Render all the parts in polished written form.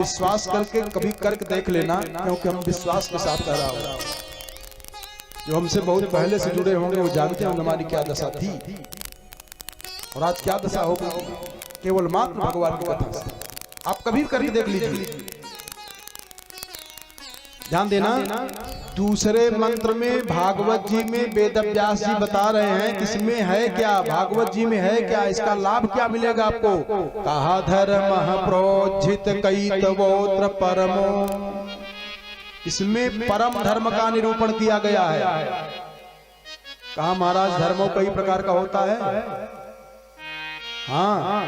विश्वास करके कभी करके देख लेना, क्योंकि हम विश्वास के साथ कह रहा हूं। जो हमसे बहुत पहले से जुड़े होंगे वो जानते हैं हमारी क्या दशा थी और आज क्या दशा होगी, केवल मात्र भगवान की कथा से। आप कभी करके देख लीजिए। ध्यान देना, दूसरे मंत्र में भागवत जी में वेदव्यास जी बता रहे हैं इसमें है क्या, भागवत जी में है क्या, इसका लाभ क्या मिलेगा आपको। कहा धर्म प्रोज्झित कैतवोत्र परमो, इसमें परम धर्म का निरूपण किया गया है। कहा महाराज धर्मों कई प्रकार का होता है। हाँ,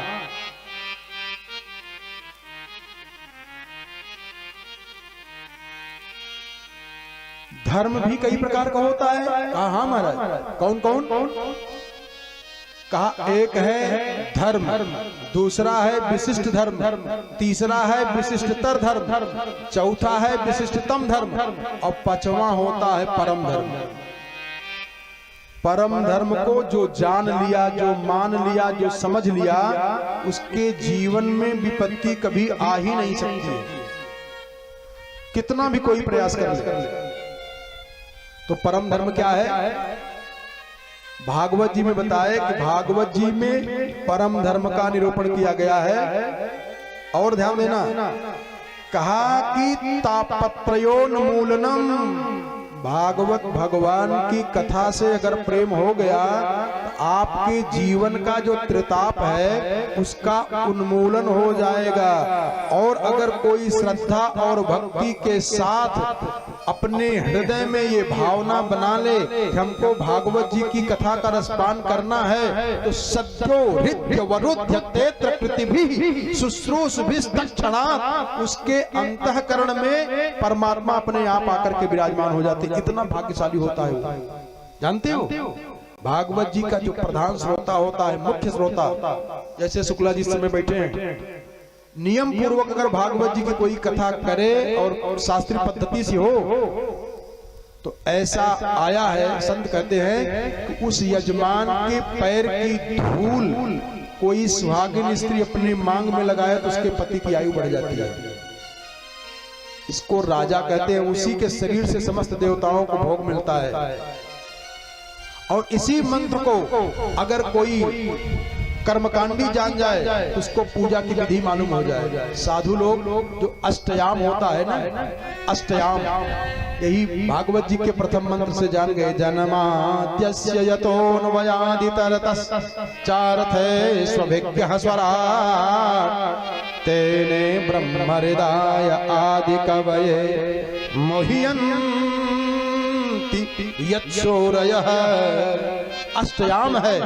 धर्म भी कई प्रकार का होता है। कहा हाँ महाराज, कौन कौन। कहा एक है धर्म, दूसरा है विशिष्ट धर्म, तीसरा है विशिष्टतर धर्म, चौथा है विशिष्टतम धर्म और पांचवा होता है परम धर्म। परम धर्म को जो जान लिया, जो मान लिया, जो समझ लिया, उसके जीवन में विपत्ति कभी आ ही नहीं सकती है, कितना भी कोई प्रयास कर ले। तो परम धर्म क्या है, भागवत जी में बताए कि भागवत जी में परम धर्म का निरूपण किया गया है। और ध्यान देना, कहा कि तापत्रयोन्मूलनम, भागवत भगवान की कथा से अगर प्रेम हो गया तो आपके जीवन का जो त्रिताप है उसका उन्मूलन हो जाएगा। और अगर कोई श्रद्धा और भक्ति के साथ अपने हृदय में ये भावना बना ले कि हमको भागवत जी की कथा का रसपान करना है, तो सद्यो हृदय वरुध्य तेत्र पृथ्वी शुश्रूषभिस्तक्षणात्, उसके अंतःकरण में परमात्मा अपने आप आकर के विराजमान हो जाते। इतना भाग्यशाली होता है। जानते हो भागवत जी का जो प्रधान श्रोता होता है, मुख्य श्रोता, जैसे शुक्ला जी समय बैठे हैं, नियम पूर्वक अगर भागवत जी की कोई कथा करे और शास्त्रीय पद्धति से हो तो ऐसा आया है, संत कहते हैं कि उस यजमान के पैर की धूल कोई सुहागिन स्त्री अपनी मांग में लगाए तो उसके पति की आयु बढ़ जाती है। इसको राजा कहते हैं। उसी के शरीर से समस्त देवताओं को भोग मिलता है। और इसी मंत्र को अगर कोई कर्मकांडी जान जाए तो उसको पूजा की विधि मालूम हो जाए। साधु लोग जो अष्टयाम होता है ना, अष्टयाम, यही भागवत जी के प्रथम मंत्र से जान गए। जन्माद्यस्य यतोऽन्वयादितरतश्चार्थे स्वभिज्ञः स्वराट् तेने ब्रह्म हृदय आदि कवये मोह्यन्ति यत्सूरयः। अष्टयाम है,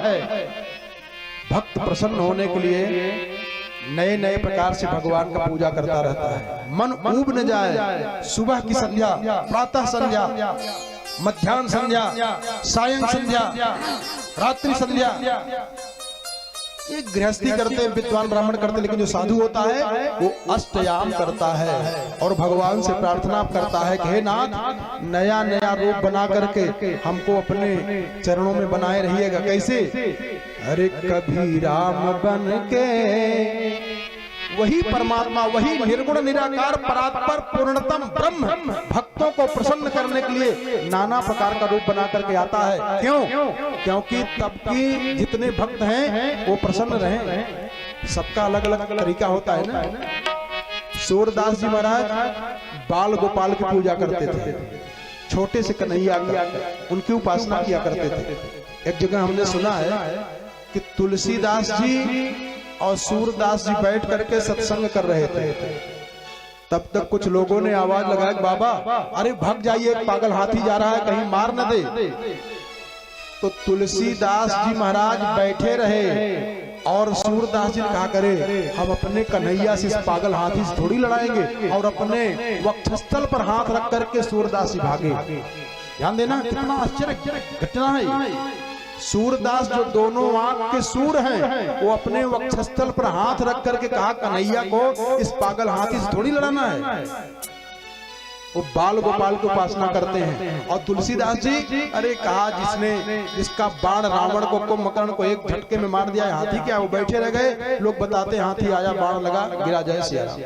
भक्त प्रसन्न होने के लिए नए नए प्रकार से भगवान का पूजा करता रहता है। मन ऊब न जाए। सुबह की संध्या, प्रातः संध्या, मध्याह्न संध्या, सायं संध्या, रात्रि संध्या, ये गृहस्थी करते हैं, विद्वान ब्राह्मण करते, लेकिन जो साधु होता है वो अष्टयाम करता है और भगवान से प्रार्थना करता है कि हे नाथ, नया नया रूप बना करके हमको अपने चरणों में बनाए रहिएगा। कैसे? अरे कभी राम बन के, वही परमात्मा, वही निर्गुण निराकार परात्पर पूर्णतम ब्रह्म भक्तों को प्रसन्न करने के लिए नाना प्रकार का रूप बना करके आता है। क्यों? क्योंकि तब की जितने भक्त हैं वो प्रसन्न रहे। सबका अलग अलग तरीका होता है ना। सूरदास जी महाराज बाल गोपाल की पूजा करते थे, छोटे से कन्हैया उनकी उपासना किया करते थे। एक जगह हमने सुना है कि तुलसीदास जी और सूरदास जी बैठ करके सत्संग कर रहे थे। तब तक कुछ लोगों ने आवाज लगाया, बाबा अरे भाग जाइए, पागल हाथी जा रहा है, कहीं मार न दे। तो तुलसीदास जी महाराज बैठे रहे और सूरदास जी ने कहा, करे हम अपने कन्हैया से इस पागल हाथी से थोड़ी लड़ाएंगे, और अपने वक्षस्थल पर हाथ रख करके सूरदास जी भागे। ध्यान देना, कितना आश्चर्य घटना है। सूरदास जो दोनों आंख के सूर हैं, वो अपने वक्षस्थल पर हाथ रख करके कहा, कन्हैया को इस पागल हाथी से थोड़ी लड़ाना है। वो बाल गोपाल की उपासना करते हैं। और तुलसीदास जी, अरे कहा जिसका बाण रावण को, कुंभकर्ण को एक झटके में मार दिया, हाथी क्या? वो बैठे रह गए। लोग बताते हाथी आया, बाण लगा, गिरा जय सिया राम।